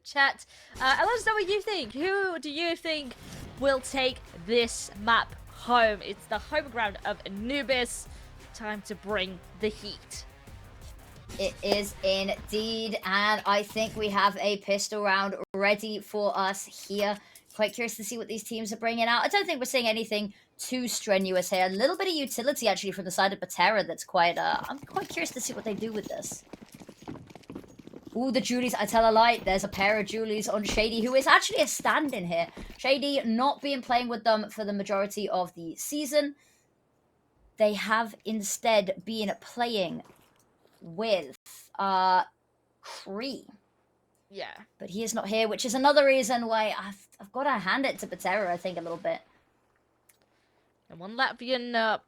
chat. And let us know what you think. Who do you think will take this map home? It's the home ground of Anubis. Time to bring the heat. It is indeed, and I think we have a pistol round ready for us here. Quite curious to see what these teams are bringing out. I don't think we're seeing anything too strenuous here. A little bit of utility, actually, from the side of Betera that's quite... I'm quite curious to see what they do with this. Ooh, the Julies. I tell a lie. There's a pair of Julies on Shady, who is actually a stand-in here. Shady not been playing with them for the majority of the season. They have instead been playing with Cree. Yeah. But he is not here, which is another reason why I've got to hand it to Betera, I think, a little bit. And one Latvian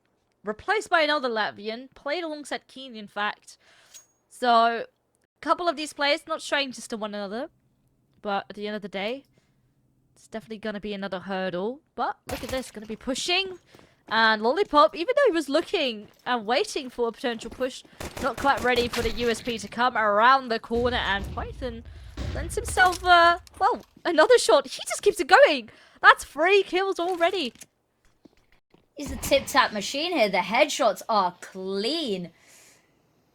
replaced by another Latvian, played alongside Keen, in fact. So, a couple of these players, not strangers to one another, but at the end of the day, it's definitely going to be another hurdle. But look at this, going to be pushing. And Lollipop, even though he was looking and waiting for a potential push, not quite ready for the USP to come around the corner, and Python lends himself, well, another shot. He just keeps it going. That's 3 kills already. He's a tip-tap machine here. The headshots are clean.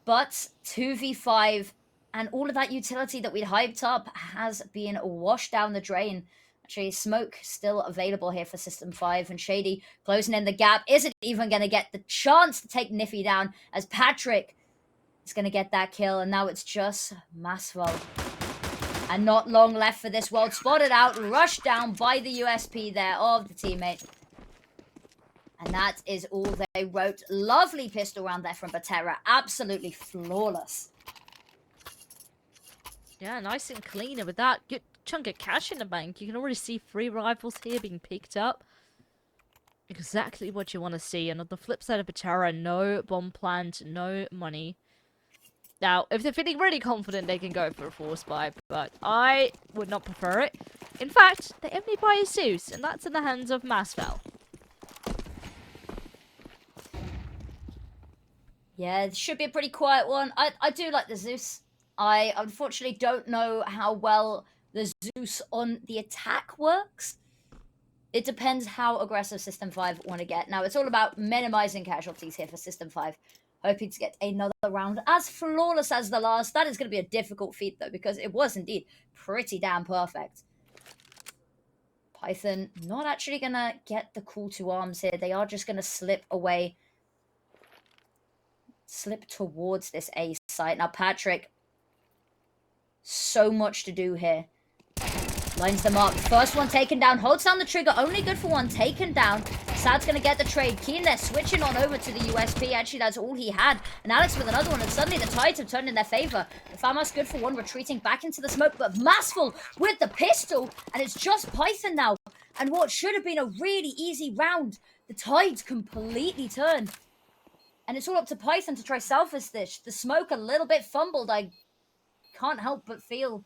But 2v5 and all of that utility that we'd hyped up has been washed down the drain. Actually, smoke still available here for System5, and Shady closing in the gap. Isn't even going to get the chance to take Niffy down, as Patrick is going to get that kill, and now it's just Masvo. And not long left for this world. Spotted out, rushed down by the USP there of the teammate. And that is all they wrote. Lovely pistol round there from Betera. Absolutely flawless. Yeah, nice and clean with that. Good chunk of cash in the bank. You can already see 3 rifles here being picked up. Exactly what you want to see. And on the flip side of Betera, no bomb plant, no money. Now, if they're feeling really confident, they can go for a force buy, but I would not prefer it. In fact, they only buy a Zeus, and that's in the hands of Masvel. Yeah, it should be a pretty quiet one. I do like the Zeus. I unfortunately don't know how well the Zeus on the attack works. It depends how aggressive System5 want to get. Now, it's all about minimizing casualties here for System5. Hoping to get another round as flawless as the last. That is going to be a difficult feat, though, because it was indeed pretty damn perfect. Python not actually going to get the call to arms here. They are just going to slip away. Slip towards this A site. Now, Patrick, so much to do here. Lines them up. First one taken down. Holds down the trigger. Only good for one. Taken down. Sad's going to get the trade. Keen there switching on over to the USP. Actually, that's all he had. And Alex with another one. And suddenly the tides have turned in their favor. The Famas good for one. Retreating back into the smoke. But Massful with the pistol. And it's just Python now. And what should have been a really easy round. The tides completely turned. And it's all up to Python to try selfish this. The smoke a little bit fumbled. I can't help but feel.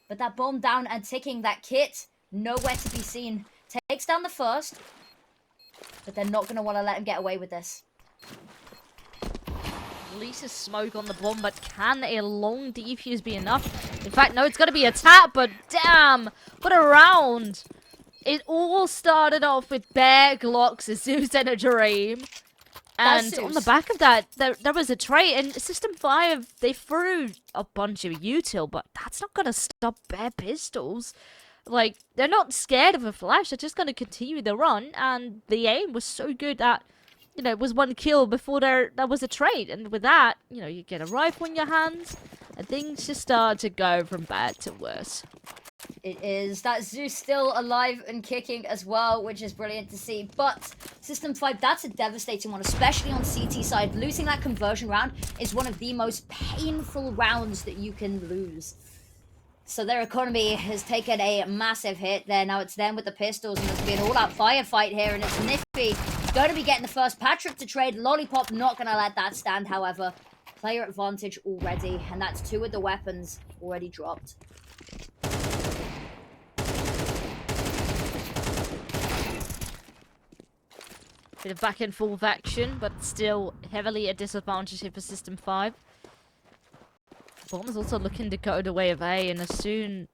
But that bomb down and ticking, that kit, nowhere to be seen. Takes down the first. But they're not going to want to let him get away with this. Releases smoke on the bomb, but can a long defuse be enough? In fact, no, it's going to be a tap, but damn, what a round. It all started off with bare Glocks, a Zeus and a Dream. And on the back of that, there was a trade, and System5, they threw a bunch of util, but that's not going to stop bare pistols. Like, they're not scared of a flash, they're just going to continue the run, and the aim was so good that, you know, it was 1 kill before there was a trade, and with that, you know, you get a rifle in your hands, and things just start to go from bad to worse. It is. That Zeus still alive and kicking as well, which is brilliant to see. But System5, that's a devastating one, especially on CT side. Losing that conversion round is one of the most painful rounds that you can lose. So their economy has taken a massive hit there. Now it's them with the pistols, and there's going to be an all-out firefight here, and it's Niffy going to be getting the first. Patrick to trade. Lollipop not going to let that stand, however. Player advantage already, and that's 2 of the weapons already dropped. Bit of back and forth action, but still heavily a disadvantage here for System5. bomb is also looking to go the way of A, and as soon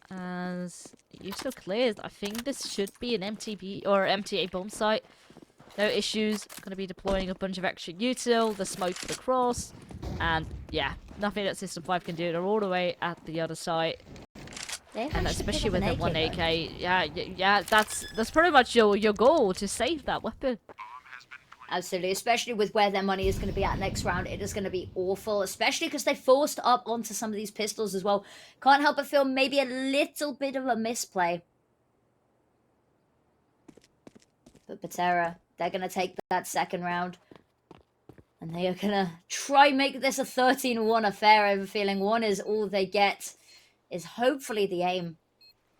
as util clears, I think this should be an MTB or MTA bomb site. No issues. Going to be deploying a bunch of extra util, the smoke for the cross, and yeah, nothing that System5 can do. They're all the way at the other site. And especially with that 1 AK, yeah, that's pretty much your goal, to save that weapon. Absolutely, especially with where their money is going to be at next round. It is going to be awful, especially because they forced up onto some of these pistols as well. Can't help but feel maybe a little bit of a misplay. But Betera, they're going to take that second round. And they are going to try make this a 13-1 affair. I have a feeling 1 is all they get. Is hopefully the aim.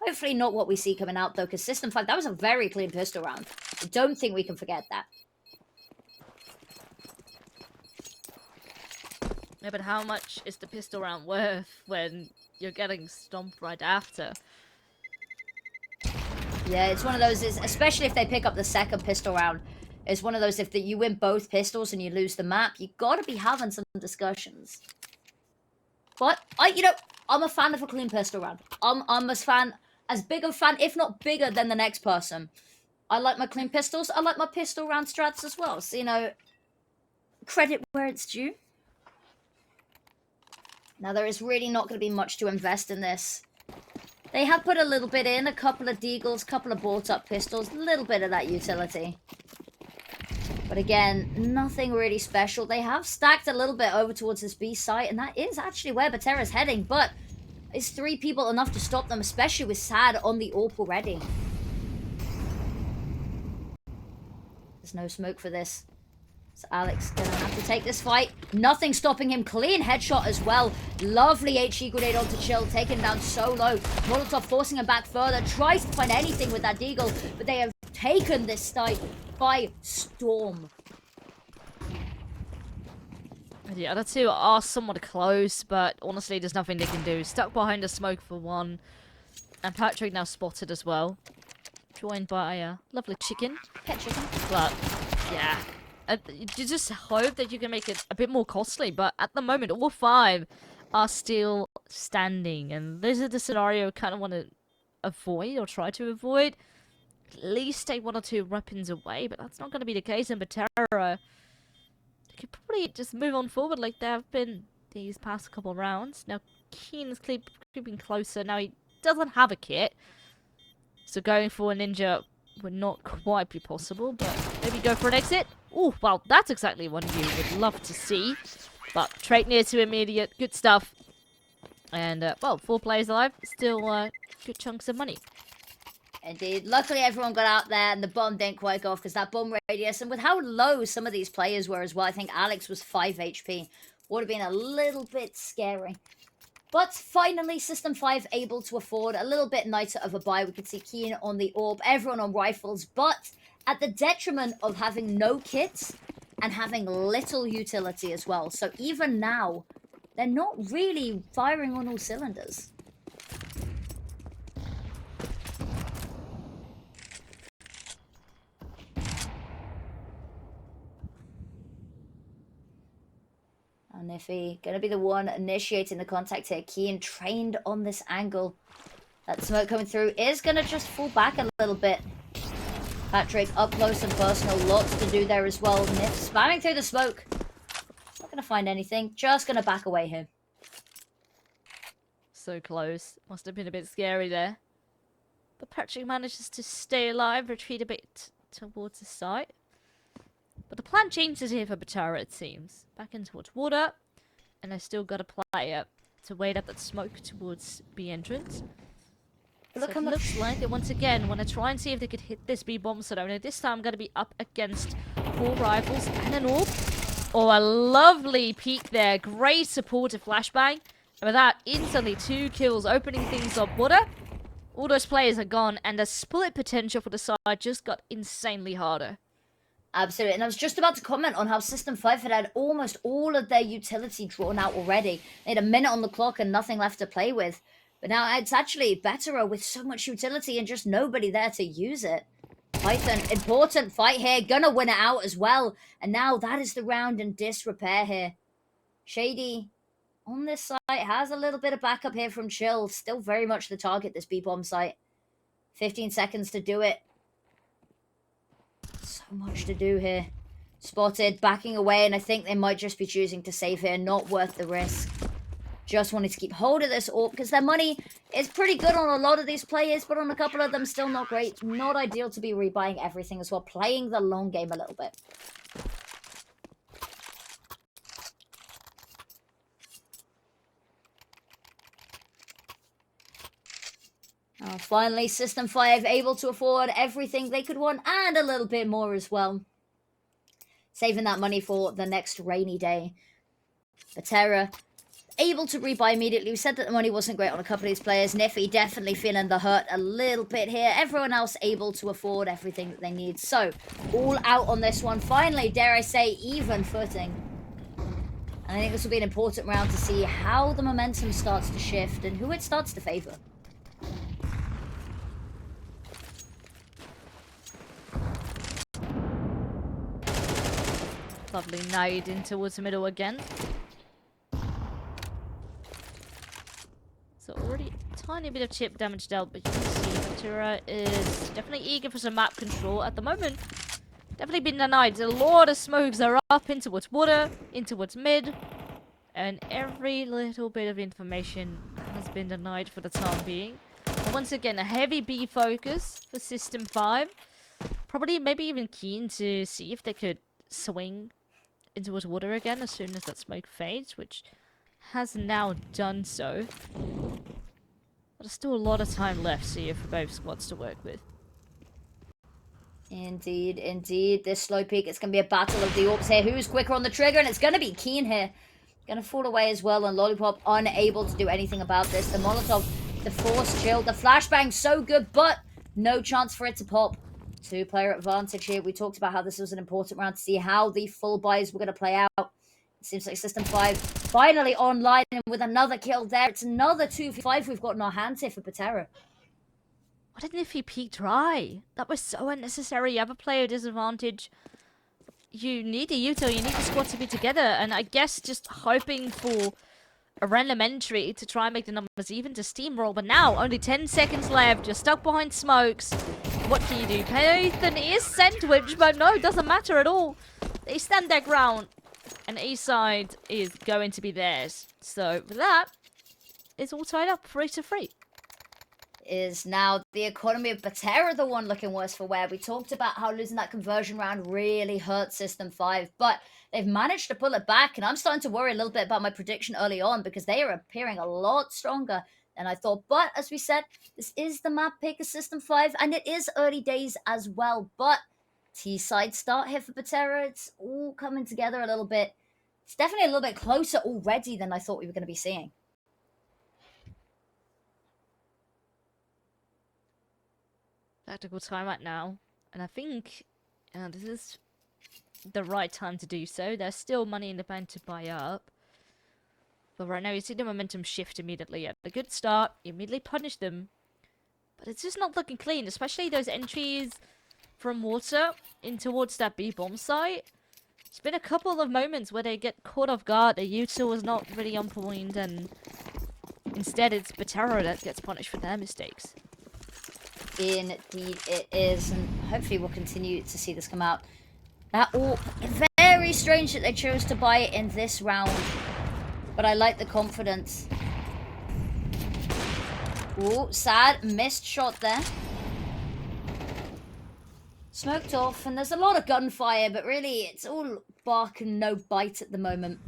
Hopefully not what we see coming out, though, because System5, that was a very clean pistol round. I don't think we can forget that. Yeah, but how much is the pistol round worth when you're getting stomped right after? Yeah, it's one of those, especially if they pick up the second pistol round, it's one of those, if you win both pistols and you lose the map, you gotta be having some discussions. But, I'm a fan of a clean pistol round. I'm as big a fan, if not bigger than the next person. I like my clean pistols. I like my pistol round strats as well. So, credit where it's due. Now, there is really not going to be much to invest in this. They have put a little bit in, a couple of deagles, a couple of bought-up pistols, a little bit of that utility. But again, nothing really special. They have stacked a little bit over towards this B site, and that is actually where Betera's heading, but is 3 people enough to stop them, especially with Sad on the AWP already? There's no smoke for this. So Alex gonna have to take this fight. Nothing stopping him. Clean headshot as well. Lovely HE grenade onto Chill, taken down so low. Molotov forcing him back further. Tries to find anything with that deagle, but they have taken this site by storm. The other two are somewhat close, but honestly, there's nothing they can do. Stuck behind the smoke for 1, and Patrick now spotted as well. Joined by a lovely chicken. Pet chicken. But yeah. You just hope that you can make it a bit more costly, but at the moment, all 5 are still standing, and this is the scenario I kind of want to avoid, or try to avoid. At least take 1 or 2 weapons away, but that's not going to be the case in Betera. They could probably just move on forward like they have been these past couple of rounds. Now, Keen is creeping closer. Now, he doesn't have a kit, so going for a ninja would not quite be possible, but maybe go for an exit. Oh, well, that's exactly what you would love to see. But trade near to immediate, good stuff. And, well, 4 players alive, still good chunks of money. Indeed. Luckily, everyone got out there, and the bomb didn't quite go off because that bomb radius, and with how low some of these players were as well, I think Alex was 5 HP. Would have been a little bit scary. But finally, System5 able to afford a little bit nicer of a buy. We could see Keen on the AWP, everyone on rifles, but at the detriment of having no kits and having little utility as well. So even now, they're not really firing on all cylinders. And Niffy gonna be the one initiating the contact here. Keen trained on this angle. That smoke coming through is gonna just fall back a little bit. Patrick up close and personal, lots to do there as well. Niff spamming through the smoke. Not gonna find anything, just gonna back away here. So close. Must have been a bit scary there. But Patrick manages to stay alive, retreat a bit towards the site. But the plan changes here for Betera, it seems. Back in towards water. And I still got a player to wait up that smoke towards B entrance. Look, so it looks like they once again want to try and see if they could hit this B bomb zone. Only this time going to be up against 4 rifles and an AWP. Oh, a lovely peek there. Great supportive flashbang. And with that, instantly 2 kills, opening things up. Water. All those players are gone, and the split potential for the side just got insanely harder. Absolutely, and I was just about to comment on how System5 had almost all of their utility drawn out already. They had a minute on the clock and nothing left to play with. But now it's actually Betera with so much utility and just nobody there to use it. Python, important fight here, gonna win it out as well. And now that is the round in disrepair here. Shady on this site. Has a little bit of backup here from Chill. Still very much the target, this B-bomb site. 15 seconds to do it. So much to do here. Spotted, backing away, and I think they might just be choosing to save here. Not worth the risk. Just wanted to keep hold of this AWP because their money is pretty good on a lot of these players, but on a couple of them, still not great. Not ideal to be rebuying everything as well. Playing the long game a little bit. Finally, System5 able to afford everything they could want and a little bit more as well. Saving that money for the next rainy day. Betera able to rebuy immediately. We said that the money wasn't great on a couple of these players. Niffy definitely feeling the hurt a little bit here. Everyone else able to afford everything that they need. So, all out on this one. Finally, dare I say, even footing. And I think this will be an important round to see how the momentum starts to shift and who it starts to favor. Lovely nade in towards the middle again. So already a tiny bit of chip damage dealt, but you can see Betera is definitely eager for some map control at the moment. Definitely been denied. A lot of smokes are up in towards water, in towards mid, and every little bit of information has been denied for the time being. And once again, a heavy B focus for System5. Probably maybe even keen to see if they could swing into water again as soon as that smoke fades, which has now done so. But there's still a lot of time left here for both squads to work with. Indeed, indeed. This slow peak, it's going to be a battle of the AWPs here. Who's quicker on the trigger? And it's going to be Keen here. Going to fall away as well. And Lollipop unable to do anything about this. The Molotov, the Force Chill, the Flashbang so good, but no chance for it to pop. Two-player advantage here. We talked about how this was an important round to see how the full buys were going to play out. It seems like System5 finally online and with another kill there. It's another 2v5 we've got in our hands here for Betera. What didn't if he peeked dry? That was so unnecessary. You have a player disadvantage. You need a util. You need the squad to be together. And I guess just hoping for a random entry to try and make the numbers even to steamroll. But now, only 10 seconds left. You're stuck behind smokes. What can you do? Pathan is sandwiched, but no, it doesn't matter at all. They stand their ground. And east side is going to be theirs. So, with that, it's all tied up 3-3. Is now the economy of Betera the one looking worse for wear. We talked about how losing that conversion round really hurt System5, but they've managed to pull it back, and I'm starting to worry a little bit about my prediction early on because they are appearing a lot stronger than I thought. But as we said, this is the map pick of System5, and it is early days as well, but T-side start here for Betera. It's all coming together a little bit. It's definitely a little bit closer already than I thought we were going to be seeing. Tactical timeout now, and I think this is the right time to do so. There's still money in the bank to buy up, but right now you see the momentum shift immediately. At a good start, you immediately punish them, but it's just not looking clean, especially those entries from water in towards that B-bomb site. There's been a couple of moments where they get caught off guard. The util was not really on point, and instead it's Betera that gets punished for their mistakes. Indeed it is, and hopefully we'll continue to see this come out. That all very strange that they chose to buy it in this round, but I like the confidence. Ooh, sad missed shot there. Smoked off, and there's a lot of gunfire, but really it's all bark and no bite at the moment.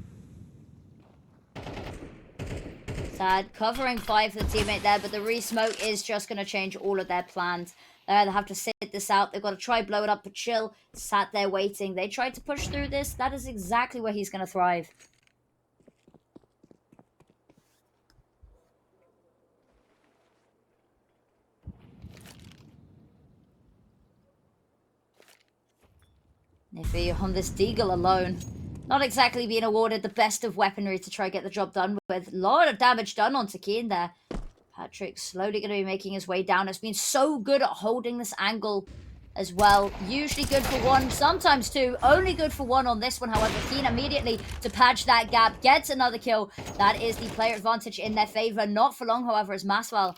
Sad, covering 5 for the teammate there, but the re-smoke is just going to change all of their plans. They either have to sit this out, they've got to try blow it up, but Chill sat there waiting. They tried to push through this. That is exactly where he's going to thrive. Niffy on this Deagle alone. Not exactly being awarded the best of weaponry to try and get the job done with. A lot of damage done onto Keen there. Patrick slowly going to be making his way down. It's been so good at holding this angle as well. Usually good for one, sometimes two. Only good for one on this one, however. Keen immediately to patch that gap. Gets another kill. That is the player advantage in their favor. Not for long, however, as Maswell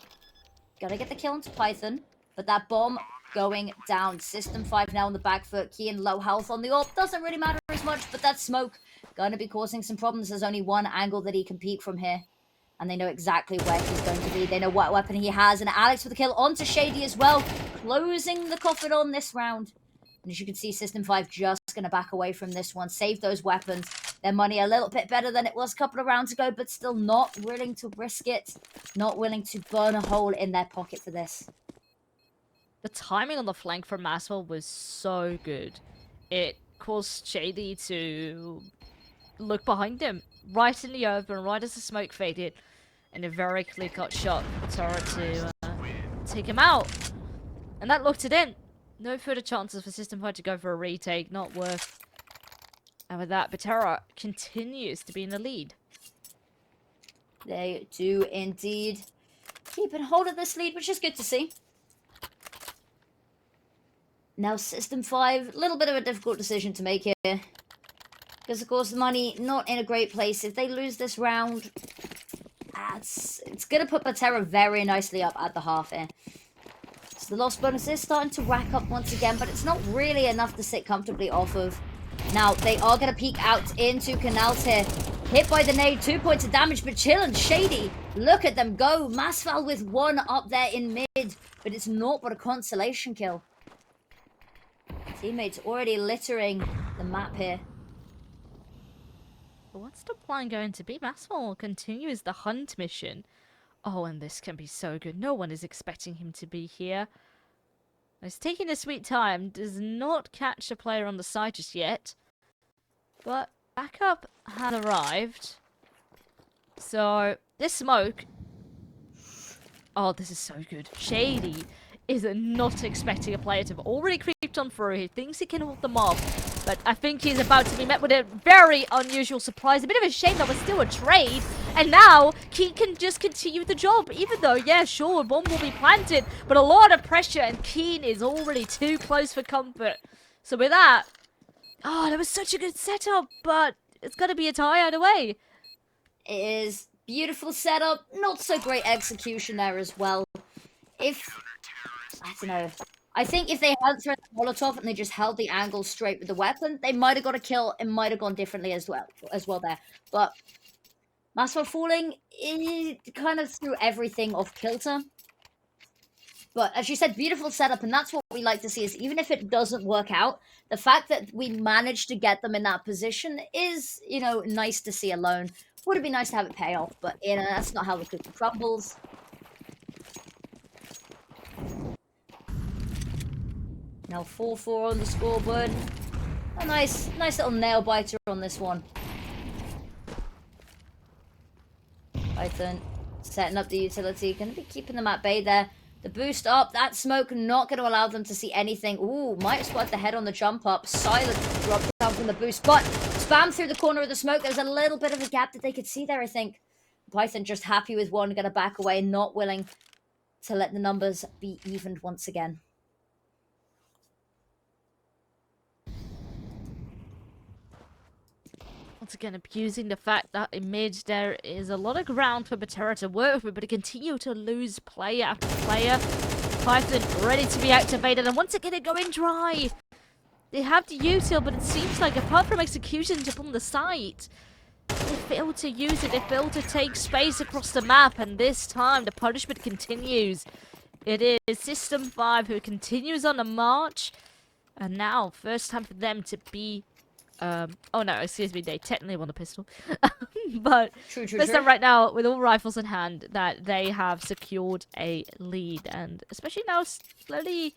gotta get the kill into Python. But that bomb going down. System5 now on the back foot. Keen low health on the AWP. Doesn't really matter as much, but that smoke gonna be causing some problems. There's only one angle that he can peek from here. And they know exactly where he's going to be. They know what weapon he has. And Alex with the kill onto Shady as well. Closing the coffin on this round. And as you can see, System5 just going to back away from this one. Save those weapons. Their money a little bit better than it was a couple of rounds ago. But still not willing to risk it. Not willing to burn a hole in their pocket for this. The timing on the flank from Maswell was so good. It caused Shady to look behind him. Right in the open, right as the smoke faded. And a very clear-cut shot for Betera to take him out. And that locked it in. No further chances for System5 to go for a retake. Not worth. And with that, Betera continues to be in the lead. They do indeed keep hold of this lead, which is good to see. Now System5, a little bit of a difficult decision to make here. Because, of course, the money not in a great place. If they lose this round, it's going to put Betera very nicely up at the half here. So the loss bonus is starting to rack up once again, but it's not really enough to sit comfortably off of. Now, they are going to peek out into canals here. Hit by the nade, 2 points of damage, but Chill and Shady, look at them go. Masval with one up there in mid, but it's naught but a consolation kill. Teammates already littering the map here. What's the plan going to be? Maswell continues the hunt mission. Oh, and this can be so good. No one is expecting him to be here. He's taking a sweet time. Does not catch a player on the side just yet. But backup had arrived. So, this smoke... Oh, this is so good. Shady is not expecting a player to have already creeped on through. He thinks he can hold them off. But I think he's about to be met with a very unusual surprise. A bit of a shame that was still a trade. And now, Keen can just continue the job. Even though, yeah, sure, a bomb will be planted. But a lot of pressure, and Keen is already too close for comfort. So with that... Oh, that was such a good setup. But it's going to be a tie either way. It is beautiful setup. Not so great execution there as well. I don't know. I think if they hadn't thrown the Molotov and they just held the angle straight with the weapon, they might have got a kill. It might have gone differently as well there. But Maswell falling, it kind of threw everything off kilter. But as you said, beautiful setup, and that's what we like to see, is even if it doesn't work out, the fact that we managed to get them in that position is, you know, nice to see alone. Would have been nice to have it pay off, but, you know, that's not how the cookie crumbles. Now 4-4 on the scoreboard. A nice little nail biter on this one. Python setting up the utility. Going to be keeping them at bay there. The boost up. That smoke not going to allow them to see anything. Ooh, might have spotted the head on the jump up. Silent drop down from the boost. But spam through the corner of the smoke. There's a little bit of a gap that they could see there, I think. Python just happy with one. Going to back away. Not willing to let the numbers be evened once again. Once again, abusing the fact that in mid there is a lot of ground for Betera to work with, but to continue to lose player after player. Python ready to be activated, and once again they go in dry. They have the util, but it seems like apart from executions upon the site, they failed to use it. They failed to take space across the map, and this time the punishment continues. It is System5 who continues on the march, and now first time for them to be... oh no, excuse me, they technically want a pistol. But True. right now, with all rifles in hand, that they have secured a lead. And especially now, slowly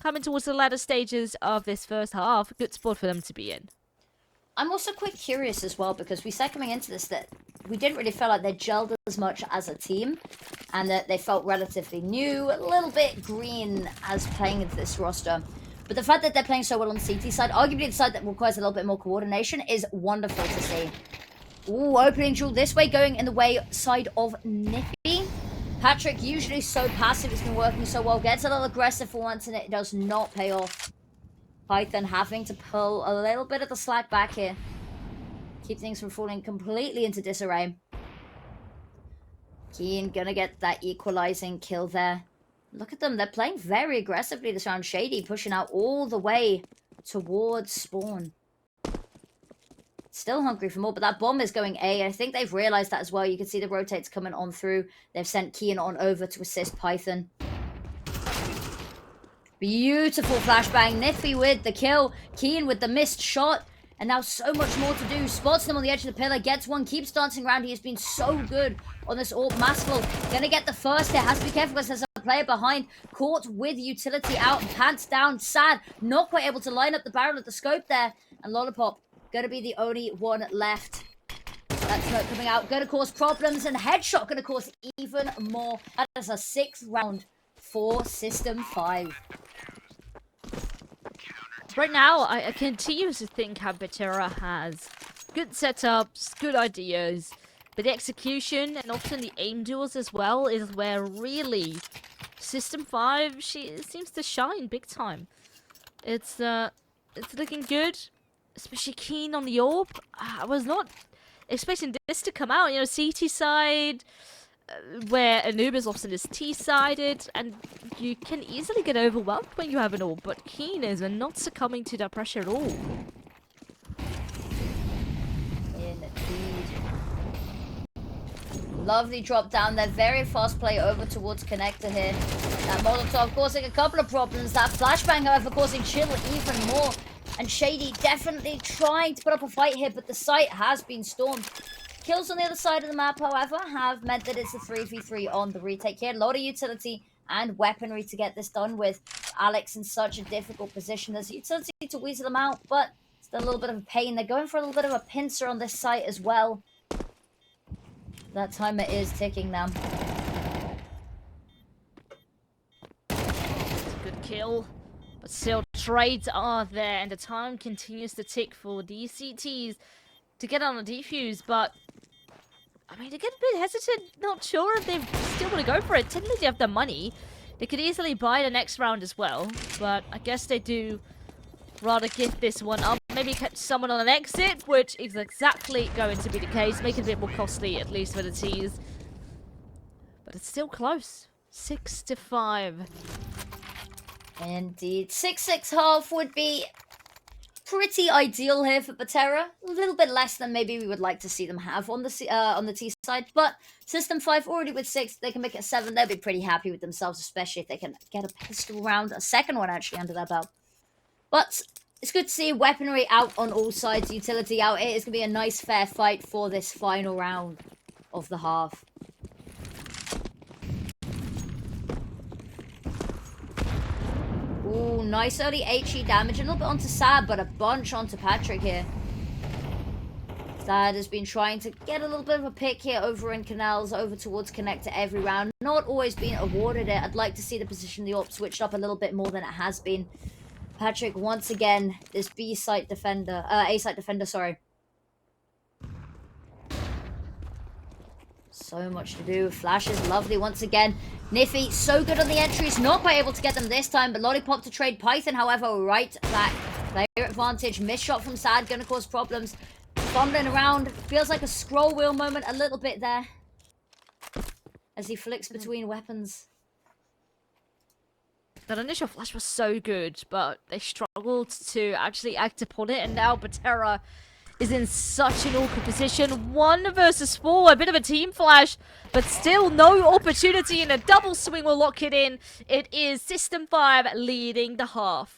coming towards the latter stages of this first half, good spot for them to be in. I'm also quite curious as well, because we said coming into this that we didn't really feel like they gelled as much as a team, and that they felt relatively new, a little bit green as playing into this roster. But the fact that they're playing so well on the CT side, arguably the side that requires a little bit more coordination, is wonderful to see. Ooh, opening duel this way, going in the way side of Nippy. Patrick, usually so passive, it's been working so well. Gets a little aggressive for once, and it does not pay off. Python having to pull a little bit of the slack back here. Keep things from falling completely into disarray. Keen gonna get that equalizing kill there. Look at them. They're playing very aggressively this round. Shady pushing out all the way towards spawn. Still hungry for more, but that bomb is going A. I think they've realized that as well. You can see the rotates coming on through. They've sent Keen on over to assist Python. Beautiful flashbang. Niffy with the kill. Keen with the missed shot. And now so much more to do. Spots them on the edge of the pillar. Gets one. Keeps dancing around. He has been so good on this AWP. Maskell gonna get the first hit. Has to be careful because there's a player behind. Caught with utility out. Pants down. Sad. Not quite able to line up the barrel at the scope there. And Lollipop gonna be the only one left. That smoke coming out. Gonna cause problems. And headshot gonna cause even more. That is a 6th round for System 5. Right now, I continue to think how Betera has good setups, good ideas, but the execution and often the aim duels as well is where really System5 seems to shine big time. It's looking good, especially Keen on the AWP. I was not expecting this to come out. You know, CT side, where Anubis often is T-sided, and you can easily get overwhelmed when you have an AWP, but Keen is not succumbing to that pressure at all. Indeed. Lovely drop down there. Very fast play over towards connector here. That Molotov causing a couple of problems. That flashbang, however, causing chill even more. And Shady definitely trying to put up a fight here, but the site has been stormed. Kills on the other side of the map, however, have meant that it's a 3v3 on the retake here. A lot of utility and weaponry to get this done with. Alex in such a difficult position. There's utility to weasel them out, but still a little bit of a pain. They're going for a little bit of a pincer on this site as well. That timer is ticking now. Good kill. But still, trades are there, and the time continues to tick for these CTs to get on a defuse, but I mean, they get a bit hesitant, not sure if they still want to go for it. Technically, they have the money. They could easily buy the next round as well, but I guess they do rather give this one up. Maybe catch someone on an exit, which is exactly going to be the case. Make it a bit more costly, at least for the T's. But it's still close. 6-5. Indeed. 6-6 half would be pretty ideal here for Betera. A little bit less than maybe we would like to see them have on the T side, but System5 already with 6, they can make it 7. They'll be pretty happy with themselves, especially if they can get a pistol round, a second one actually under their belt. But it's good to see weaponry out on all sides, utility out. It is going to be a nice fair fight for this final round of the half. Ooh, nice early HE damage. A little bit onto Sad, but a bunch onto Patrick here. Sad has been trying to get a little bit of a pick here over in Canals, over towards Connector every round. Not always been awarded it. I'd like to see the position of the AWP switched up a little bit more than it has been. Patrick, once again, this A-site defender, sorry. So much to do. Flash is lovely once again. Niffy, so good on the entries. Not quite able to get them this time, but Lollipop to trade Python, however, right back. Player advantage. Missed shot from Sad, gonna cause problems. Fumbling around. Feels like a scroll wheel moment a little bit there. As he flicks between weapons. That initial flash was so good, but they struggled to actually act upon it, and now Betera is in such an awkward position. 1 versus 4, a bit of a team flash, but still no opportunity, and a double swing will lock it in. It is System5 leading the half.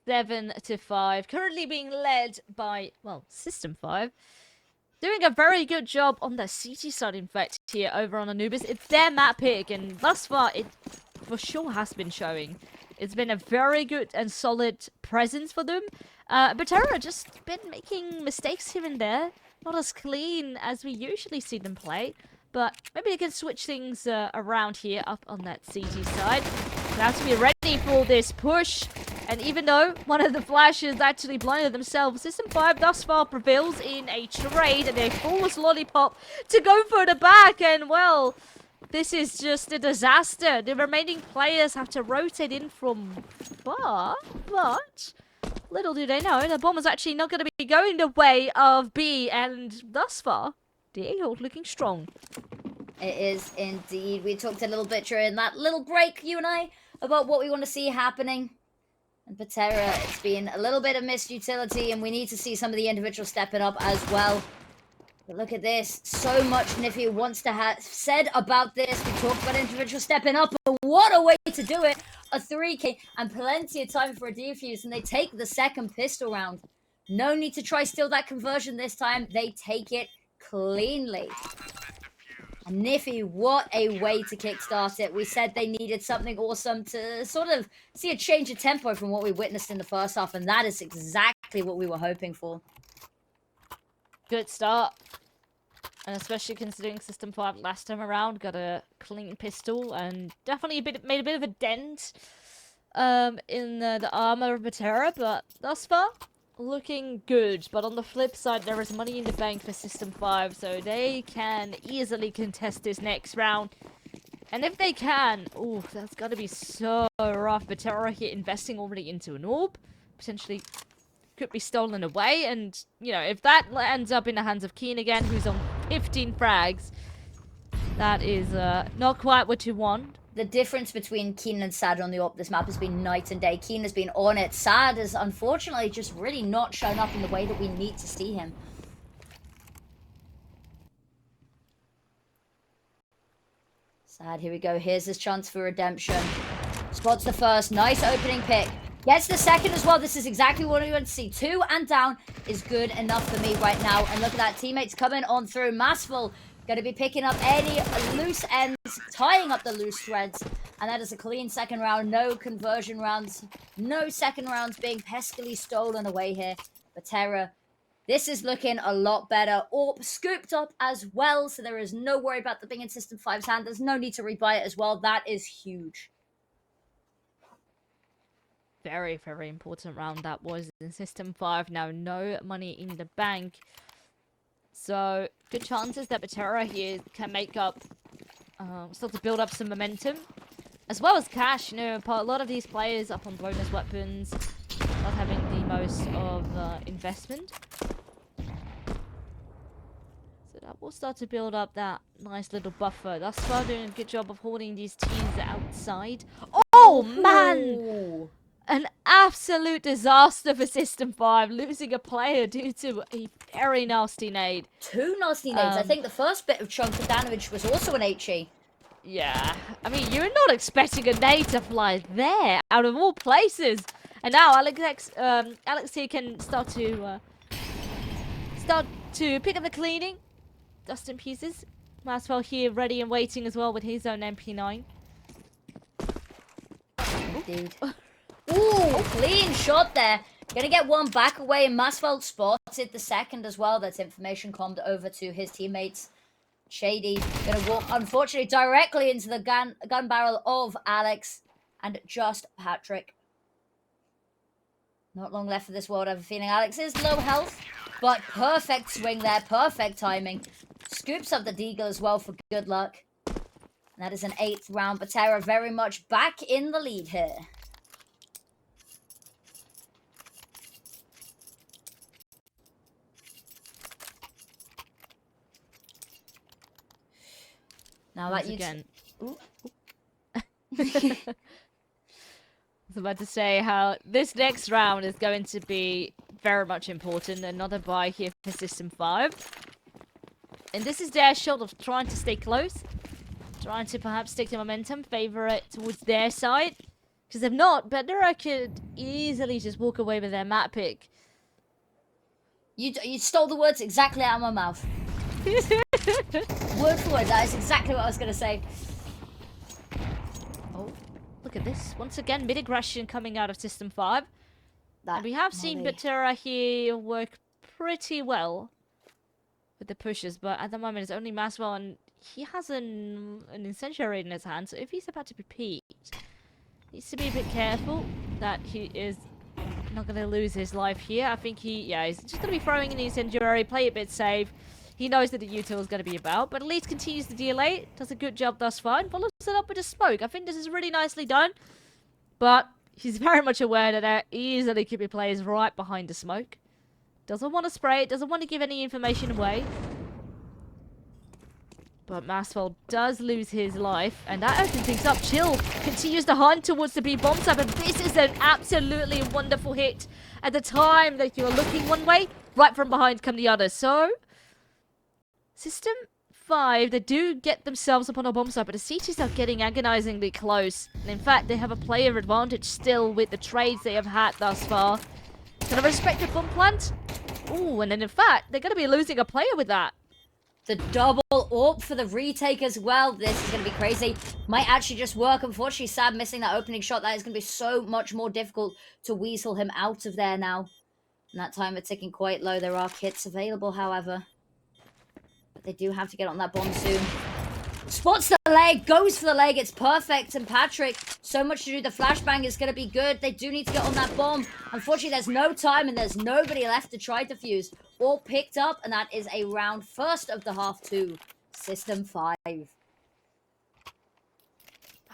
7-5. Currently being led by, well, System5. Doing a very good job on the CT side, in fact, here over on Anubis. It's their map pick, and thus far, it for sure has been showing. It's been a very good and solid presence for them. Betera just been making mistakes here and there. Not as clean as we usually see them play. But maybe they can switch things around here up on that CT side. They have to be ready for this push. And even though one of the flashes actually blinded themselves, System5 thus far prevails in a trade, and they force Lollipop to go for the back. And well, this is just a disaster. The remaining players have to rotate in from far, but little do they know, the bomb is actually not going to be going the way of B, and thus far, the A-hold looking strong. It is indeed. We talked a little bit during that little break, you and I, about what we want to see happening. And Betera, it's been a little bit of missed utility, and we need to see some of the individuals stepping up as well. But look at this. So much Niffy wants to have said about this. We talked about individuals stepping up, but what a way to do it. A 3K and plenty of time for a defuse, and they take the second pistol round. No need to try steal that conversion this time. They take it cleanly. And Niffy, what a way to kickstart it. We said they needed something awesome to sort of see a change of tempo from what we witnessed in the first half, and that is exactly what we were hoping for. Good start. And especially considering System5 last time around got a clean pistol and definitely made a bit of a dent in the armor of Betera, but thus far, looking good. But on the flip side, there is money in the bank for System5, so they can easily contest this next round. And if they can, oh, that's got to be so rough. Betera here investing already into an orb, potentially could be stolen away. And, you know, if that ends up in the hands of Keen again, who's on 15 frags, that is not quite what you want. The difference between Keen and Sad on the AWP this map has been night and day. Keen has been on it. Sad has unfortunately just really not shown up in the way that we need to see him. Sad, here we go. Here's his chance for redemption. Spots the first. Nice opening pick. Gets the second as well. This is exactly what we want to see. 2 and down is good enough for me right now. And look at that. Teammates coming on through. Massful going to be picking up any loose ends, tying up the loose threads. And that is a clean second round. No conversion rounds. No second rounds being peskily stolen away here. Betera, this is looking a lot better. AWP scooped up as well. So there is no worry about the being in System5's hand. There's no need to rebuy it as well. That is huge. Very, very important round that was in System5. Now, no money in the bank. So, good chances that Betera here can make up, start to build up some momentum. As well as cash, you know, a lot of these players up on bonus weapons, not having the most of investment. So that will start to build up that nice little buffer. Thus far doing a good job of holding these teams outside. Oh, man! Ooh. An absolute disaster for System5, losing a player due to a very nasty nade. 2 nasty nades. I think the first bit of chunk of damage was also an HE. Yeah, I mean, you're not expecting a nade to fly there, out of all places. And now Alex here can start to pick up the cleaning, dust in pieces. Maswell here ready and waiting as well with his own MP9. Indeed. Ooh, clean shot there. Gonna get one back away, and Masfeld spotted the second as well. That's information commed over to his teammates. Shady gonna walk, unfortunately, directly into the gun barrel of Alex and just Patrick. Not long left for this world, I have a feeling. Alex is low health, but perfect swing there, perfect timing. Scoops up the deagle as well for good luck. And that is an 8th round. Betera very much back in the lead here. Now that you again. I was about to say how this next round is going to be very much important. Another buy here for System5. And this is their shot of trying to stay close. Trying to perhaps take the momentum, favor it towards their side. Because if not, Betera could easily just walk away with their map pick. You stole the words exactly out of my mouth. Word for word, that is exactly what I was going to say. Oh, look at this. Once again, mid-aggression coming out of System 5. And we have seen Betera here work pretty well with the pushes, but at the moment it's only Maswell, and he has an incendiary in his hand, so if he's about to be peeked, he needs to be a bit careful that he is not going to lose his life here. I think he's just going to be throwing in the incendiary, play a bit safe. He knows that the util is going to be about, but at least continues to deal-8, does a good job thus far, and follows it up with a smoke. I think this is really nicely done, but he's very much aware that there easily could be players right behind the smoke. Doesn't want to spray it, doesn't want to give any information away. But Maswell does lose his life, and that opens things up. Chill continues to hunt towards the B bomb site, but this is an absolutely wonderful hit. At the time that you're looking one way, right from behind come the other. So, System 5, they do get themselves up on a bomb site, but the CTs are getting agonizingly close. And in fact, they have a player advantage still with the trades they have had thus far. Can I respect the bomb plant? Ooh, and then in fact, they're going to be losing a player with that. The double AWP for the retake as well. This is going to be crazy. Might actually just work. Unfortunately, Sad missing that opening shot. That is going to be so much more difficult to weasel him out of there now. And that timer ticking quite low. There are kits available, however. But they do have to get on that bomb soon. Spots the leg, goes for the leg. It's perfect. And Patrick, so much to do. The flashbang is going to be good. They do need to get on that bomb. Unfortunately, there's no time and there's nobody left to try to fuse. All picked up, and that is a round first of the half two. System 5. That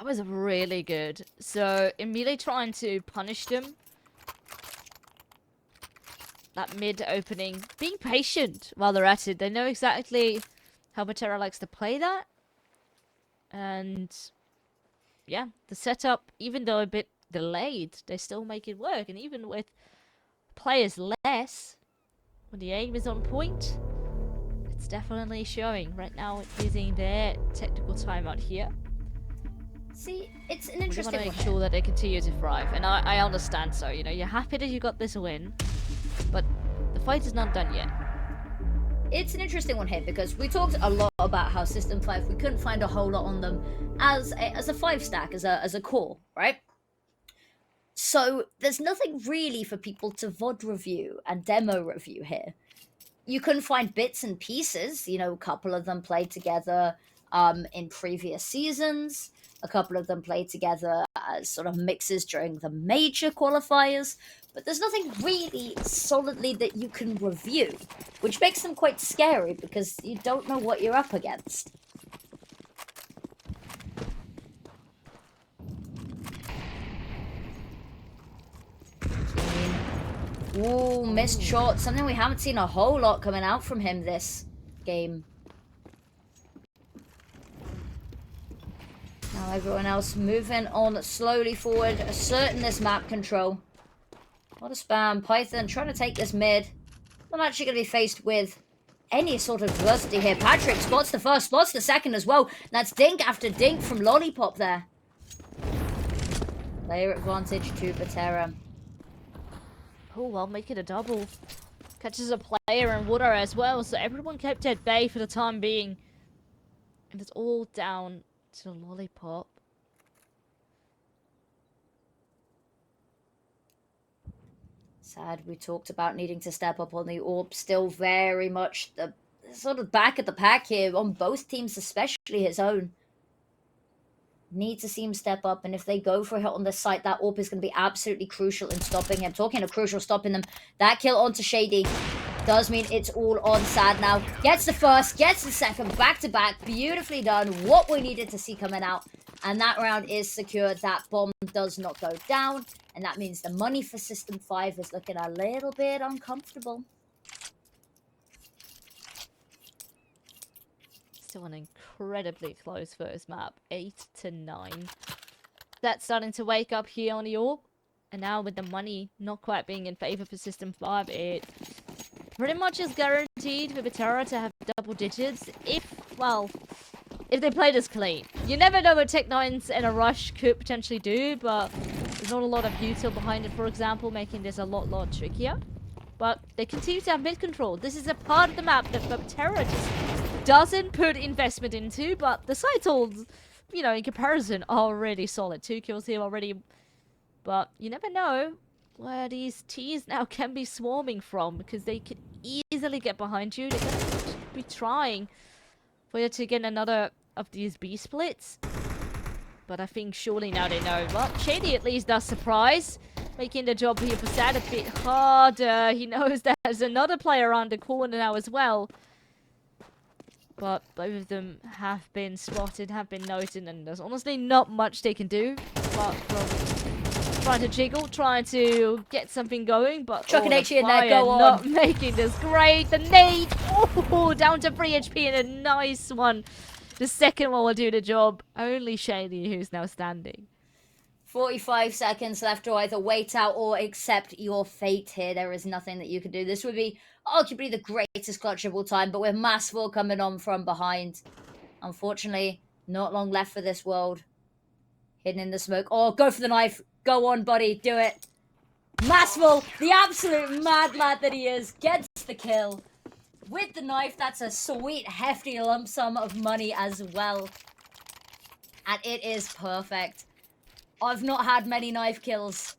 was really good. So, immediately trying to punish them. That mid-opening. Being patient while they're at it. They know exactly how Betera likes to play that. And, yeah, the setup, even though a bit delayed, they still make it work. And even with players less, when the aim is on point, it's definitely showing. Right now, using their technical timeout here. See, it's an interesting one. We want to make sure that they continue to thrive, and I understand. So, you know, you're happy that you got this win, but the fight is not done yet. It's an interesting one here because we talked a lot about how System 5, we couldn't find a whole lot on them as a 5-stack, as a core, right? So there's nothing really for people to VOD review and demo review here. You couldn't find bits and pieces. You know, a couple of them played together in previous seasons. A couple of them played together as sort of mixes during the major qualifiers. But there's nothing really solidly that you can review, which makes them quite scary because you don't know what you're up against. Ooh, missed shot. Something we haven't seen a whole lot coming out from him this game. Now everyone else moving on slowly forward, asserting this map control. What a spam. Python trying to take this mid. Not actually going to be faced with any sort of adversity here. Patrick spots the first, spots the second as well. That's dink after dink from Lollipop there. Player advantage to Betera. Oh, well, make it a double. Catches a player in water as well, so everyone kept at bay for the time being. And it's all down to Lollipop. Sad, we talked about needing to step up on the AWP. Still very much the sort of back of the pack here on both teams, especially his own. Need to see him step up, and if they go for a hit on this site, that AWP is going to be absolutely crucial in stopping him. Talking of crucial stopping them, that kill onto Shady does mean it's all on Sad now. Gets the first, gets the second, back to back. Beautifully done. What we needed to see coming out. And that round is secured. That bomb does not go down. And that means the money for System 5 is looking a little bit uncomfortable. Still an incredibly close first map. 8-9. That's starting to wake up here on the AWP. And now with the money not quite being in favor for System 5, it pretty much is guaranteed for Betera to have double digits if they play this clean. You never know what Tech9s and a Rush could potentially do, but There's not a lot of util behind it, for example, making this a lot trickier. But they continue to have mid control. This is a part of the map that Betera just doesn't put investment into, but the side tools, you know, in comparison, are really solid. 2 kills here already. But you never know where these T's now can be swarming from, because they could easily get behind you. They're going to be trying for you to get another of these B splits. But I think surely now they know. Well, Shady at least does surprise, making the job here for Sad a bit harder. He knows there's another player around the corner now as well. But both of them have been spotted, have been noted, and there's honestly not much they can do apart from trying to jiggle, trying to get something going. But Chucking HE in there, go on. Not making this great. The nade, oh, down to 3 HP and a nice one. The second one will do the job. Only Shady who's now standing. 45 seconds left to either wait out or accept your fate here. There is nothing that you can do. This would be arguably the greatest clutch of all time, but with Massful coming on from behind. Unfortunately, not long left for this world. Hidden in the smoke. Oh, go for the knife. Go on, buddy. Do it. Massful, the absolute mad lad that he is, gets the kill. With the knife, that's a sweet, hefty lump sum of money as well. And it is perfect. I've not had many knife kills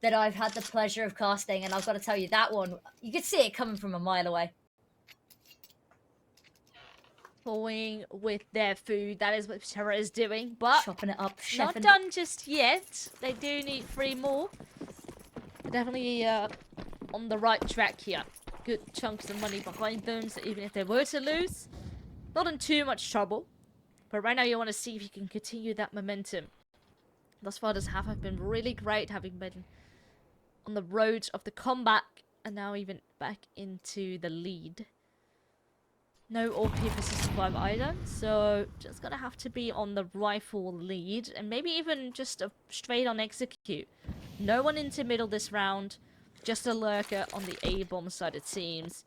that I've had the pleasure of casting, and I've got to tell you, that one, you could see it coming from a mile away. Toying with their food, that is what Betera is doing, but chopping it up, not done just yet. They do need 3 more. They're definitely on the right track here. Good chunks of money behind them, so even if they were to lose, not in too much trouble. But right now you want to see if you can continue that momentum. Thus far this half have been really great, having been on the road of the comeback and now even back into the lead. No OP for System5 either, so just gonna have to be on the rifle lead and maybe even just a straight on execute. No one into middle this round, just a lurker on the A-bomb side it seems.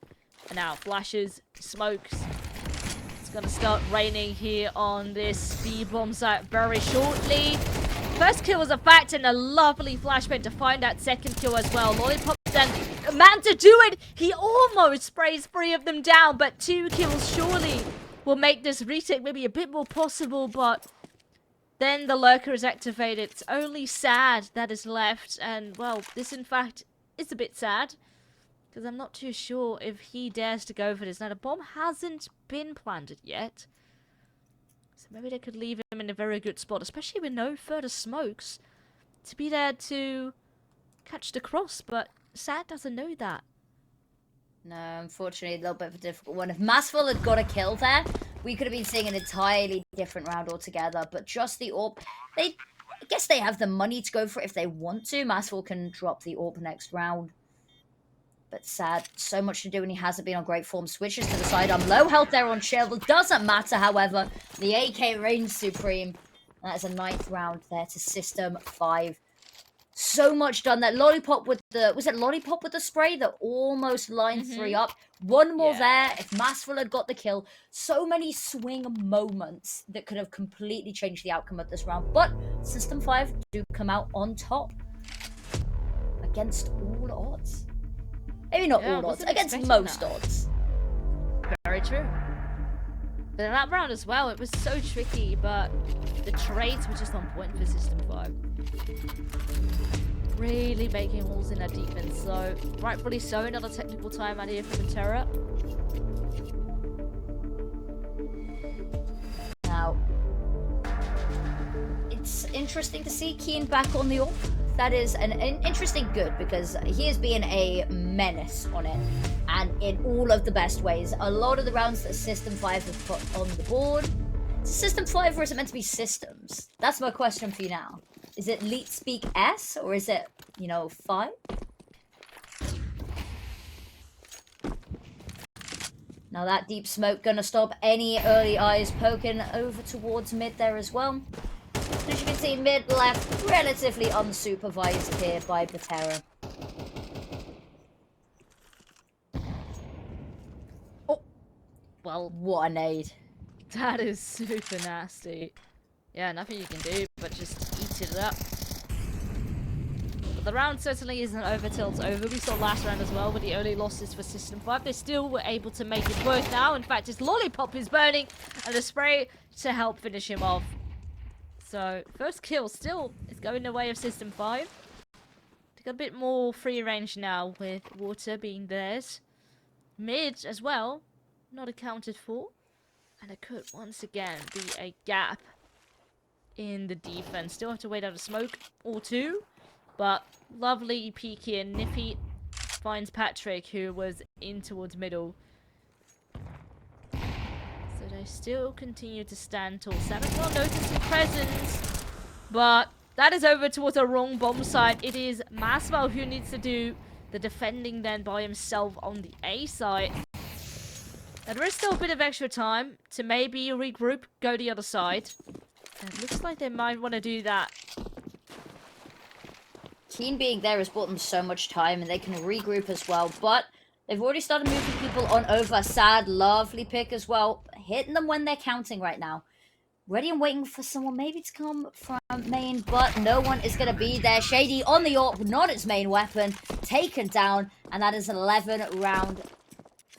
And now flashes, smokes. It's gonna start raining here on this B-bomb site very shortly. First kill was a fact and a lovely flashbang to find that second kill as well. Lollipop then man to do it. He almost sprays 3 of them down, but 2 kills surely will make this retake maybe a bit more possible. But then the lurker is activated. It's only Sad that is left, and well, this in fact is a bit sad because I'm not too sure if he dares to go for this. Now the bomb hasn't been planted yet. So maybe they could leave him in a very good spot, especially with no further smokes, to be there to catch the cross, but Sad doesn't know that. No, unfortunately, a little bit of a difficult one. If Massful had got a kill there, we could have been seeing an entirely different round altogether, but just the AWP, I guess they have the money to go for it if they want to. Massful can drop the AWP next round. But Sad, so much to do, and he hasn't been on great form. Switches to the sidearm. Low health there on Shovel. Doesn't matter, however. The AK reigns supreme. That is a 9th round there to System5. So much done. That Lollipop with the... Was it Lollipop with the spray that almost lined 3 up? One more there. If Massful had got the kill. So many swing moments that could have completely changed the outcome of this round. But System5 do come out on top. Against all odds. Maybe not all odds, against most odds. Very true. But in that round as well, it was so tricky, but the trades were just on point for System5. Really making holes in their defense, so rightfully so, another technical timeout here for Betera. Now, it's interesting to see Keen back on the AWP. That is an interesting good, because he is being a menace on it, and in all of the best ways. A lot of the rounds that System5 have put on the board, System5, or is it meant to be Systems? That's my question for you now. Is it Leet Speak S, or is it, you know, 5? Now that deep smoke gonna stop any early eyes poking over towards mid there as well. As you can see, mid left, relatively unsupervised here by Betera. Oh, well, what a nade. That is super nasty. Yeah, nothing you can do but just eat it up. But the round certainly isn't over till it's over. We saw last round as well with the early losses for System5. They still were able to make it work now. In fact, his lollipop is burning and the spray to help finish him off. So, first kill still is going the way of System5. They got a bit more free range now with water being theirs. Mid as well, not accounted for. And it could once again be a gap in the defense. Still have to wait out a smoke or two. But lovely peek here. Niffy finds Patrick, who was in towards middle. So they still continue to stand tall. Savage not noticing presence. But that is over towards the wrong bomb site. It is Maswell who needs to do the defending then by himself on the A side. Now, there is still a bit of extra time to maybe regroup, go the other side. And it looks like they might want to do that. Keen being there has bought them so much time, and they can regroup as well. But they've already started moving people on over. Sad, lovely pick as well. Hitting them when they're counting right now. Ready and waiting for someone maybe to come from main, but no one is going to be there. Shady on the AWP, not its main weapon. Taken down, and that is an 11-round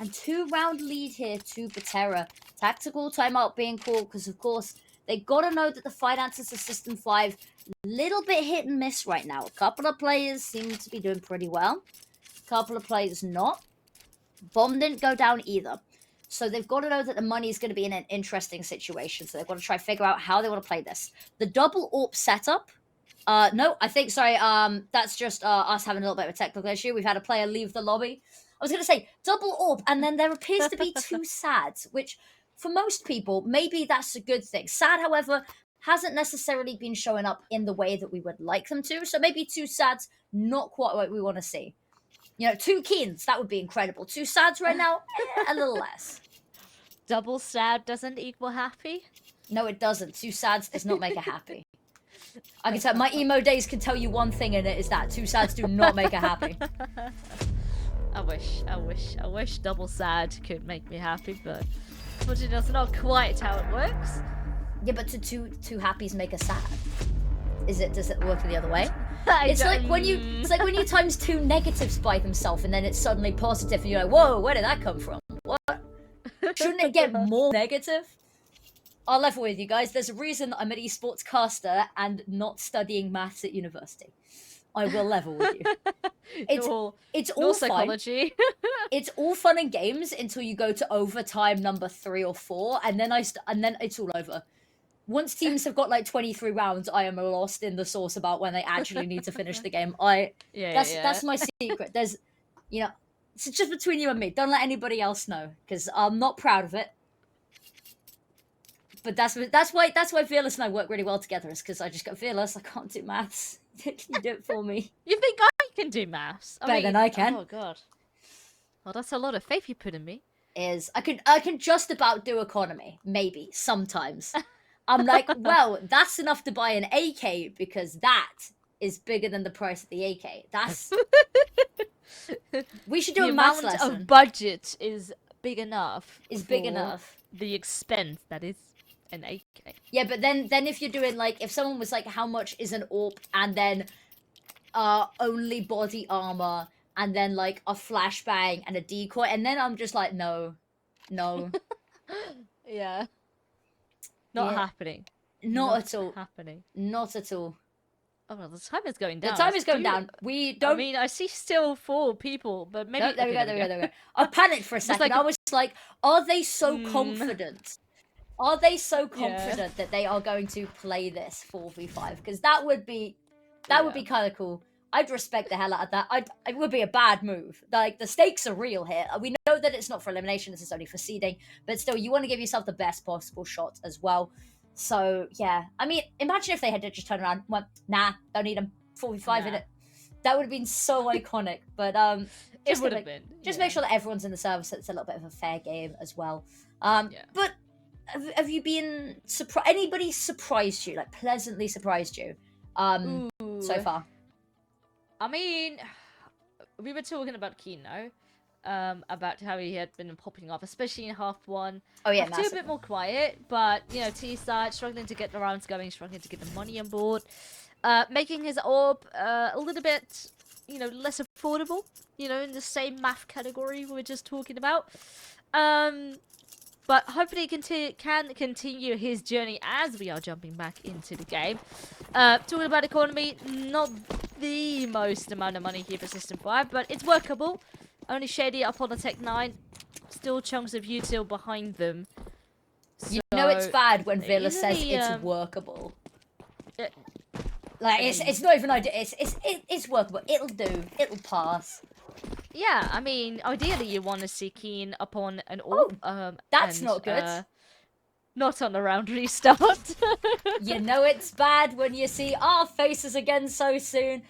and 2-round lead here to Betera. Tactical timeout being called because, of course, they got to know that the finances of System5 little bit hit and miss right now. A couple of players seem to be doing pretty well. A couple of players not. Bomb didn't go down either. So they've got to know that the money is going to be in an interesting situation. So they've got to try to figure out how they want to play this. The double AWP setup. No, I think, sorry, that's just us having a little bit of a technical issue. We've had a player leave the lobby. I was going to say double AWP, and then there appears to be 2 SADs, which for most people, maybe that's a good thing. SAD, however, hasn't necessarily been showing up in the way that we would like them to. So maybe 2 SADs, not quite what we want to see. You know, 2 Keens, that would be incredible. 2 SADs right now, a little less. Double sad doesn't equal happy? No, it doesn't. 2 SADs does not make a happy. I can tell, my emo days can tell you one thing, and it is that 2 SADs do not make a happy. I wish double sad could make me happy, but unfortunately that's not quite how it works. Yeah, but two happies make a sad. Does it work the other way? It's like when you times 2 negatives by themselves and then it's suddenly positive and you're like, whoa, where did that come from? What? Shouldn't it get more negative? I'll level with you guys. There's a reason I'm an esports caster and not studying maths at university. I will level with you. It's all psychology. It's all fun and games until you go to overtime number 3 or 4, and then it's all over. Once teams have got like 23 rounds, I am lost in the sauce about when they actually need to finish the game. That's my secret. There's, it's just between you and me. Don't let anybody else know, because I'm not proud of it. But that's why Fearless and I work really well together. Is because I just go, Fearless, I can't do maths. Can you do it for me? You think I can do maths? Better than I can. Oh god. Well, that's a lot of faith you put in me. I can just about do economy, maybe sometimes. I'm like, well, that's enough to buy an AK because that is bigger than the price of the AK. That's we should do a maths lesson. The amount of budget is big enough. The expense that is an AK. Yeah, but then if you're doing like, if someone was like, how much is an AWP, and then only body armor, and then like a flashbang and a decoy, and then I'm just like, no. Yeah. Not happening. Not at all. Happening. Not at all. Oh well, the time is going down. The time is going down. We don't. I mean, I see still 4 people, but maybe. No, there we go. I panicked for a second. I was like, are they so confident? Are they so confident that they are going to play this 4v5? Because that would be kind of cool. I'd respect the hell out of that. It would be a bad move. Like, the stakes are real here. We know that it's not for elimination. This is only for seeding. But still, you want to give yourself the best possible shot as well. So, yeah. I mean, imagine if they had to just turn around and went, nah, don't need them. 4v5 in it. That would have been so iconic. But, it would have been. Just make sure that everyone's in the service. So it's a little bit of a fair game as well. But have you been surprised? Anybody surprised you? Like, pleasantly surprised you so far? I mean, we were talking about Kino, about how he had been popping off, especially in half 1. Oh yeah, half 2 a bit more quiet, but T side struggling to get the rounds going, struggling to get the money on board. making his orb a little bit, you know, less affordable, you know, in the same math category we were just talking about. But hopefully he can continue his journey as we are jumping back into the game. Talking about economy, not the most amount of money here for System5, but it's workable. Only Shady up on the Tech 9. Still chunks of util behind them. You know it's bad when Villa easily, says it's workable. It, Like, it's not even idea. It's workable. It'll do. It'll pass. yeah, I mean, ideally you want to see Keen upon an orb. That's and, not good. Not on the round restart. You know it's bad when you see our faces again so soon.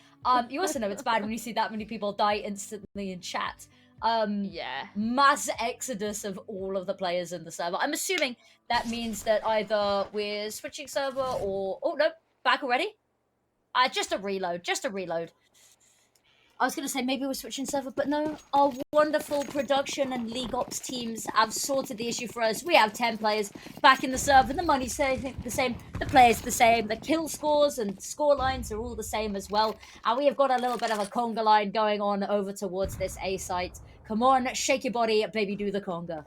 You also know it's bad when you see that many people die instantly in chat. Yeah. Mass exodus of all of the players in the server. I'm assuming that means that either we're switching server or... Oh, no. Back already? Just a reload. Just a reload. I was going to say maybe we're switching server, but no. Our wonderful production and League Ops teams have sorted the issue for us. We have 10 players back in the server. The money's the same. The players the same. The kill scores and score lines are all the same as well. And we have got a little bit of a conga line going on over towards this A site. Come on, shake your body, baby, do the conga.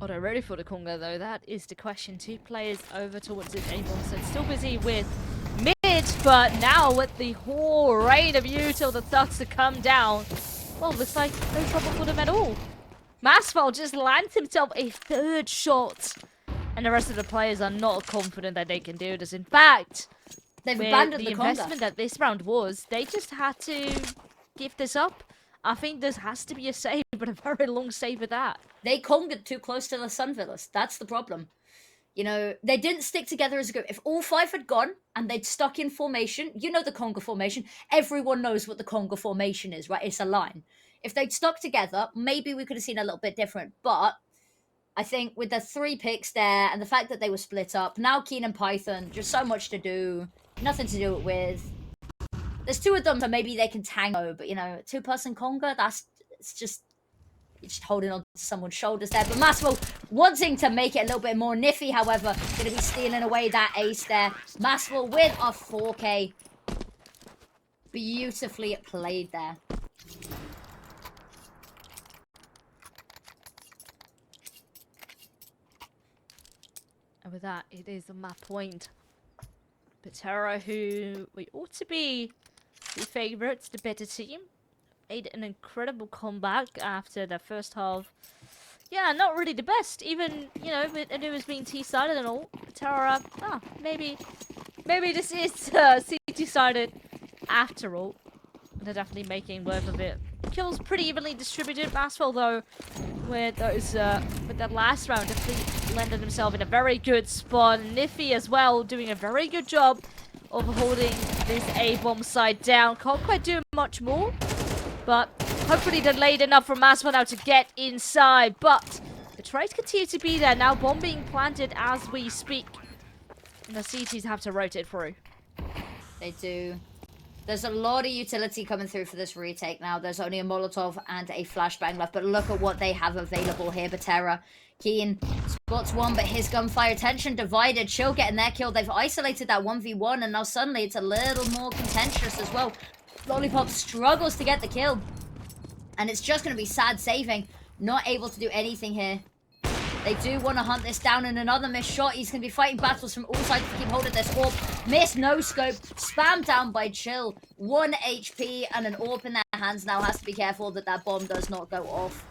Are they ready for the conga, though? That is the question. 2 players over towards this A bomb, so it's still busy with mid, but now with the whole rain of util that starts to come down, well, looks like no trouble for them at all. Masval just lands himself a 3rd shot, and the rest of the players are not confident that they can do this. In fact, they've abandoned the investment that this round was, they just had to give this up. I think this has to be a save, but a very long save with that. They congered too close to the Sun Villas. That's the problem. You know, they didn't stick together as a group. If all 5 had gone and they'd stuck in formation, you know the conga formation. Everyone knows what the conga formation is, right? It's a line. If they'd stuck together, maybe we could have seen a little bit different. But I think with the 3 picks there and the fact that they were split up, now Keen and Python, just so much to do, nothing to do it with. There's 2 of them, so maybe they can tango. But, you know, 2-person conga, it's just... You're just holding on to someone's shoulders there. But Maswell wanting to make it a little bit more niffy, however, going to be stealing away that ace there. Maswell with a 4K. Beautifully played there. And with that, it is a map point. Betera, who we ought to be the favourites, the better team, made an incredible comeback after the first half. Yeah, not really the best. Even, you know, with Anubis being T-sided and all. Betera, maybe this is C2-sided after all. They're definitely making worth of it. Kills pretty evenly distributed. Maswell, though, with those with that last round, definitely landed himself in a very good spot. Niffy as well, doing a very good job of holding this A-bomb side down. Can't quite do much more. But hopefully delayed enough for Maswell now to get inside. But the trades continue to be there. Now bomb being planted as we speak. And the CTs have to rotate through. They do. There's a lot of utility coming through for this retake now. There's only a Molotov and a flashbang left. But look at what they have available here. Betera, Keen spots one, but his gunfire attention divided. Chill getting their kill. They've isolated that 1v1. And now suddenly it's a little more contentious as well. Lollipop struggles to get the kill. And it's just going to be sad saving. Not able to do anything here. They do want to hunt this down, and another missed shot. He's going to be fighting battles from all sides to keep hold of this orb. Miss, no scope. Spam down by Chill. 1 HP and an orb in their hands now. Has to be careful that that bomb does not go off.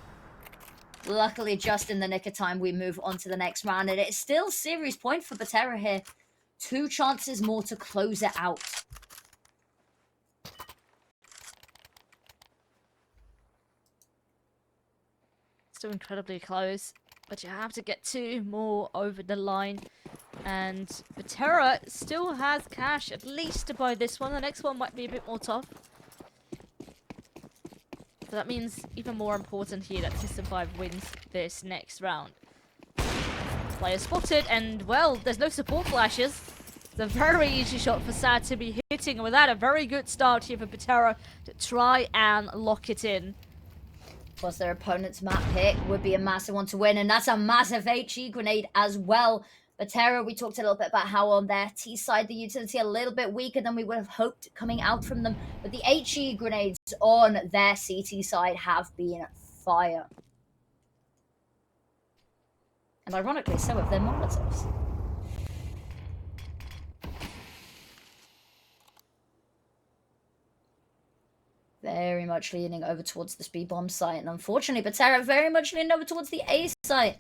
Luckily, just in the nick of time, we move on to the next round. And it's still series point for Betera here. 2 chances more to close it out. Still incredibly close, but you have to get 2 more over the line. And Betera still has cash, at least to buy this one. The next one might be a bit more tough. So that means even more important here that System5 wins this next round. Player spotted, and well, there's no support flashes. It's a very easy shot for Sad to be hitting. And with that, a very good start here for Betera to try and lock it in. Plus their opponent's map pick would be a massive one to win, and that's a massive HE grenade as well. Betera, we talked a little bit about how on their T side, the utility a little bit weaker than we would have hoped coming out from them. But the HE grenades on their CT side have been fire. And ironically, so have their Molotovs. Very much leaning over towards the speed bomb site. And unfortunately, Betera very much leaning over towards the A site.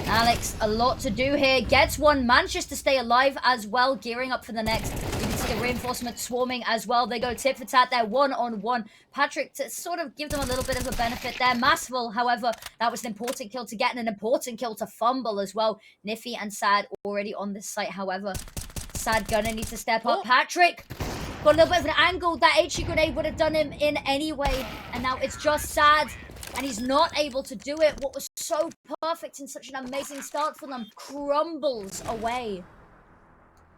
Alex, a lot to do here. Gets one, manages to stay alive as well, gearing up for the next. You can see the reinforcement swarming as well. They go tit for tat there, one-on-one. Patrick to sort of give them a little bit of a benefit there. Masterful, however, that was an important kill to get and an important kill to fumble as well. Niffy and Sad already on this site, however. Sad gonna need to step up. Patrick got a little bit of an angle. That HE grenade would have done him in anyway. And now it's just Sad. And he's not able to do it. What was so perfect and such an amazing start for them crumbles away.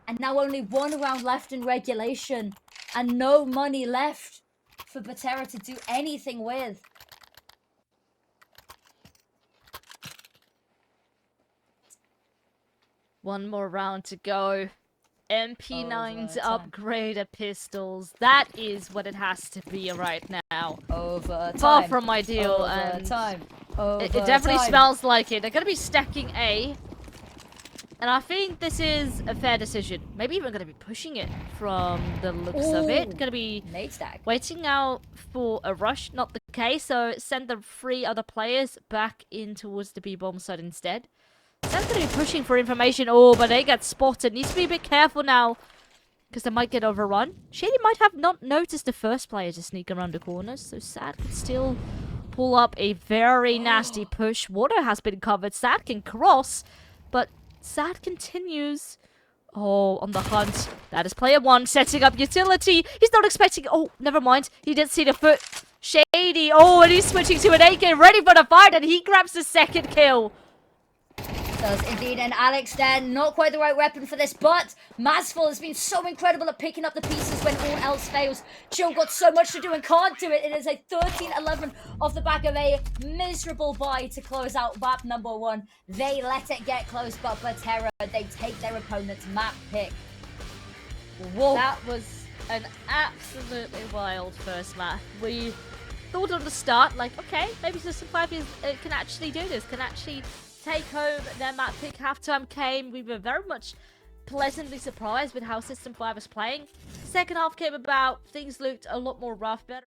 And now only 1 round left in regulation. And no money left for Betera to do anything with. One more round to go. MP9's upgraded pistols. That is what it has to be right now. Far from ideal, and it definitely smells like it. They're going to be stacking A. And I think this is a fair decision. Maybe even going to be pushing it from the looks of it. Going to be waiting out for a rush. Not the case. So send the 3 other players back in towards the B bomb side instead. That's going to be pushing for information. Oh, but they get spotted. Needs to be a bit careful now. Because they might get overrun. Shady might have not noticed the first player to sneak around the corners. So Sad could still pull up a very nasty push. Water has been covered. Sad can cross. But Sad continues. Oh, on the hunt. That is player 1 setting up utility. He's not expecting... Oh, never mind. He did see the foot. Shady. Oh, and he's switching to an AK. Ready for the fight. And he grabs the second kill. Does indeed, and Alex there, not quite the right weapon for this, but Masful has been so incredible at picking up the pieces when all else fails. Chill got so much to do and can't do it. It is a 13-11 off the back of a miserable buy to close out map number 1. They let it get close, but Betera, they take their opponent's map pick. Whoa. That was an absolutely wild first map. We thought on the start, like, okay, maybe System5 can actually do this, can actually take home their map pick. Halftime came. We were very much pleasantly surprised with how System5 was playing. Second half came about. Things looked a lot more rough. Better.